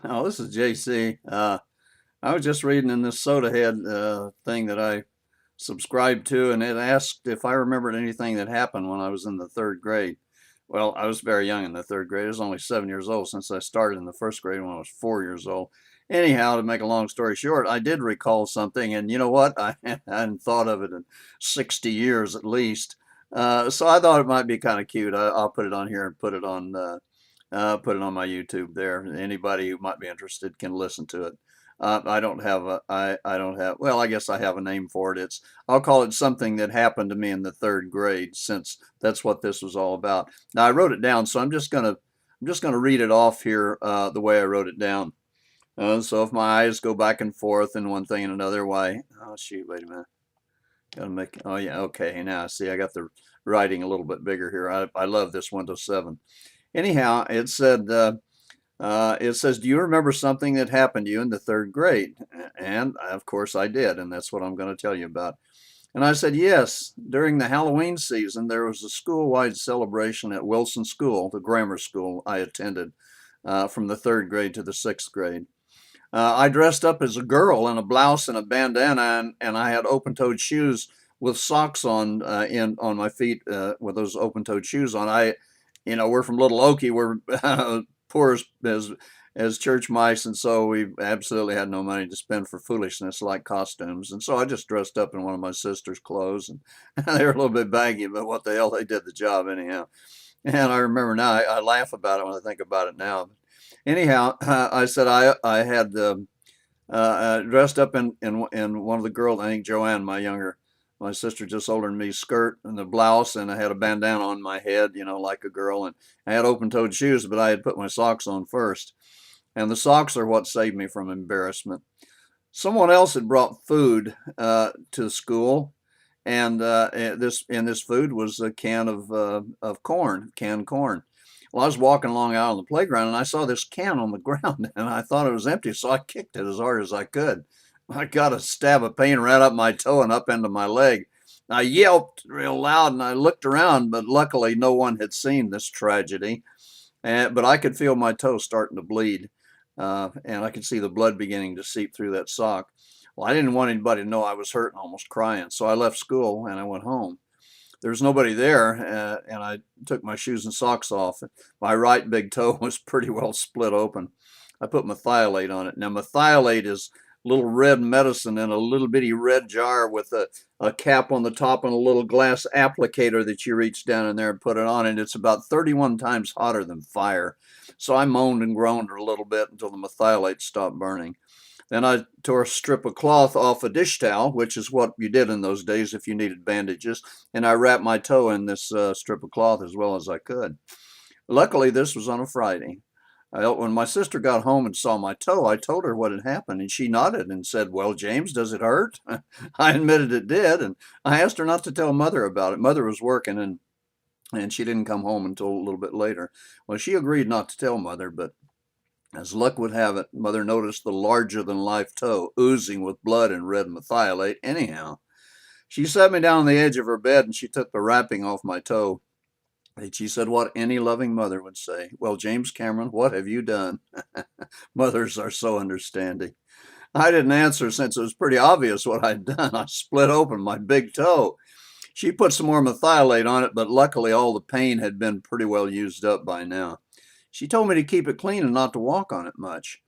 Oh, this is JC. I was just reading in this Soda Head thing that I subscribed to, and it asked if I remembered anything that happened when I was in the third grade. Well, I was very young in the third grade. I was only 7 years old since I started in the first grade when I was 4 years old. Anyhow, to make a long story short, I did recall something, and you know what? I hadn't thought of it in 60 years at least. So I thought it might be kind of cute. I'll put it on here and put it on my YouTube there. Anybody who might be interested can listen to it. I don't have I don't have, well, I guess I have a name for it. I'll call it something that happened to me in the third grade, since that's what this was all about. Now I wrote it down, so I'm just gonna read it off here the way I wrote it down. So if my eyes go back and forth in one thing and another, why? Oh shoot, wait a minute. Gotta make. Oh yeah, okay. Now see, I got the writing a little bit bigger here. I love this Windows 7. Anyhow, it says, "Do you remember something that happened to you in the third grade?" And of course I did, and that's what I'm going to tell you about. And I said, "Yes. During the Halloween season, there was a school-wide celebration at Wilson School, the grammar school I attended, from the third grade to the sixth grade. I dressed up as a girl in a blouse and a bandana, and I had open-toed shoes with socks on on my feet with those open-toed shoes on. We're from Little Okie. We're poor as church mice, and so we absolutely had no money to spend for foolishness like costumes. And so I just dressed up in one of my sister's clothes, and they were a little bit baggy, but what the hell, they did the job anyhow. And I remember now, I laugh about it when I think about it now. Anyhow, I said I had dressed up in one of the girls, I think Joanne, my sister just older than me, skirt and the blouse, and I had a bandana on my head, like a girl, and I had open-toed shoes, but I had put my socks on first. And the socks are what saved me from embarrassment. Someone else had brought food to school, and this food was a can of corn, canned corn. Well, I was walking along out on the playground, and I saw this can on the ground, and I thought it was empty, so I kicked it as hard as I could. I got a stab of pain right up my toe and up into my leg. I yelped real loud, and I looked around, but luckily no one had seen this tragedy. But I could feel my toe starting to bleed, and I could see the blood beginning to seep through that sock. Well, I didn't want anybody to know I was hurt and almost crying, so I left school and I went home. There was nobody there, and I took my shoes and socks off. My right big toe was pretty well split open. I put methiolate on it. Now, methiolate is little red medicine in a little bitty red jar with a cap on the top and a little glass applicator that you reach down in there and put it on, and it's about 31 times hotter than fire. So I moaned and groaned a little bit until the methiolate stopped burning. Then I tore a strip of cloth off a dish towel, which is what you did in those days if you needed bandages, and I wrapped my toe in this strip of cloth as well as I could. Luckily, this was on a Friday. When my sister got home and saw my toe, I told her what had happened, and she nodded and said, "Well, James, does it hurt?" I admitted it did, and I asked her not to tell Mother about it. Mother was working, and she didn't come home until a little bit later. Well, she agreed not to tell Mother, but as luck would have it, Mother noticed the larger-than-life toe oozing with blood and red methiolate anyhow. She set me down on the edge of her bed, and she took the wrapping off my toe. And she said what any loving mother would say. "Well, James Cameron, what have you done?" Mothers are so understanding. I didn't answer since it was pretty obvious what I'd done. I split open my big toe. She put some more methiolate on it, but luckily all the pain had been pretty well used up by now. She told me to keep it clean and not to walk on it much.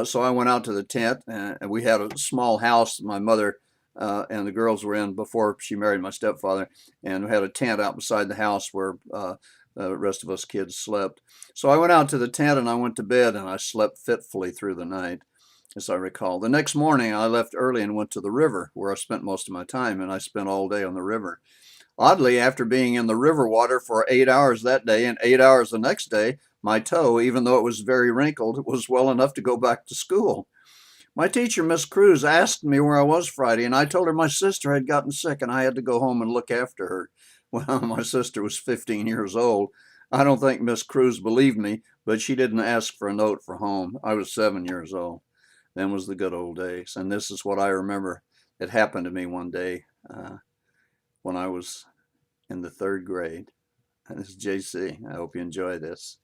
So I went out to the tent, and we had a small house my mother and the girls were in before she married my stepfather, and we had a tent out beside the house where the rest of us kids slept. So I went out to the tent and I went to bed, and I slept fitfully through the night, as I recall. The next morning, I left early and went to the river, where I spent most of my time, and I spent all day on the river. Oddly, after being in the river water for 8 hours that day and 8 hours the next day, my toe, even though it was very wrinkled, was well enough to go back to school. My teacher, Miss Cruz, asked me where I was Friday, and I told her my sister had gotten sick and I had to go home and look after her. Well, my sister was 15 years old. I don't think Miss Cruz believed me, but she didn't ask for a note for home. I was 7 years old. Then was the good old days, and this is what I remember. It happened to me one day when I was in the third grade. And this is JC. I hope you enjoy this.